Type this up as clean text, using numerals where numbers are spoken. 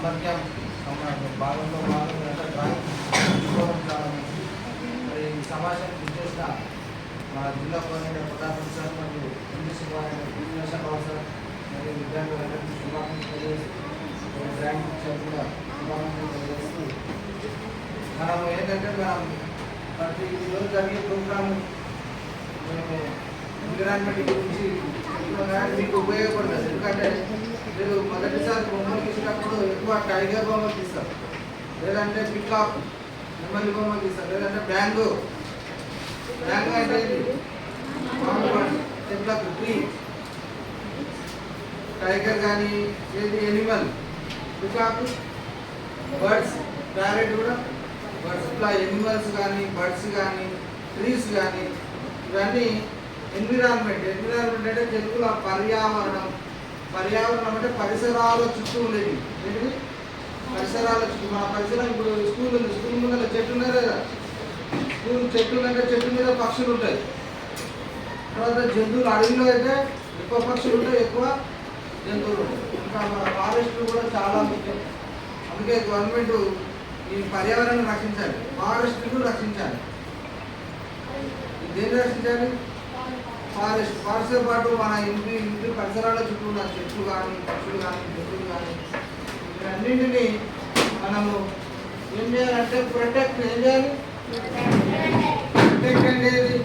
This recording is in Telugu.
సమ్మర్ క్యాంప్ భాగంలో భాగంగా డ్రాయింగ్ తీసుకోవడం చాలా మంచిది. మరి ఈ సమావేశానికి విచ్చేసిన మా జిల్లా కోఆర్డినేటర్ ప్రతాప్ సార్ మరియు ఇంగ్లీష్ విద్యాశాఖ సార్ మరియు విద్యార్థులందరికీ శుభాకాంక్షలు తెలియజేస్తూ డ్రాయింగ్ టీచర్ కూడా శుభాకాంక్షలు తెలియజేస్తూ మనం ఏంటంటే ప్రతి రోజు జరిగే ప్రోగ్రామ్ మేము ఎన్విరాన్మెంట్ గురించి మీకు ఉపయోగపడుతుంది. ఎందుకంటే మీరు మొదటిసారి బొమ్మలు తీసినప్పుడు ఎక్కువ టైగర్ బొమ్మలు తీస్తారు, లేదంటే పికాక్ నెమలి బొమ్మలు తీస్తారు, లేదంటే బ్యాంగో అంటే చెట్లకు ట్రీ, టైగర్ కానీ ఏది ఎనిమల్, పికాక్ బర్డ్స్, ప్యారెట్ కూడా బర్డ్స్. ఇట్లా ఎనిమల్స్ కానీ బర్డ్స్ కానీ ట్రీస్ కానీ ఇవన్నీ ఎన్విరాన్మెంట్ అంటే తెలుగులో పర్యావరణం అంటే పరిసరాల చుట్టూ ఉండేది. ఏంటిది? పరిసరాల చుట్టూ. మన పరిసరం ఇప్పుడు స్కూల్ ఉంది, స్కూల్ ముందు చెట్టు ఉన్నాయి కదా, స్కూల్ చెట్టు అంటే చెట్టు మీద పక్షులు ఉంటాయి. తర్వాత జంతువులు, అడవిలో అయితే ఎక్కువ పక్షులు ఉంటాయి, ఎక్కువ జంతువులు ఉంటాయి. ఇంకా మన ఫారెస్ట్లు కూడా చాలా ముఖ్యం. అందుకే గవర్నమెంట్ ఈ పర్యావరణాన్ని రక్షించాలి, ఫారెస్ట్ను రక్షించాలి. దేన్ని రక్షించాలి? ఫారెస్ట్తో పాటు మన ఇంటి పరిసరాల చుట్టూ ఉన్న చెట్లు కానీ పక్షులు కానీ జంతువులు కానీ వీటన్నింటినీ మనము ఏం చేయాలంటే ప్రొటెక్ట్. ఏం చేయాలి? ప్రొటెక్ట్ అనేది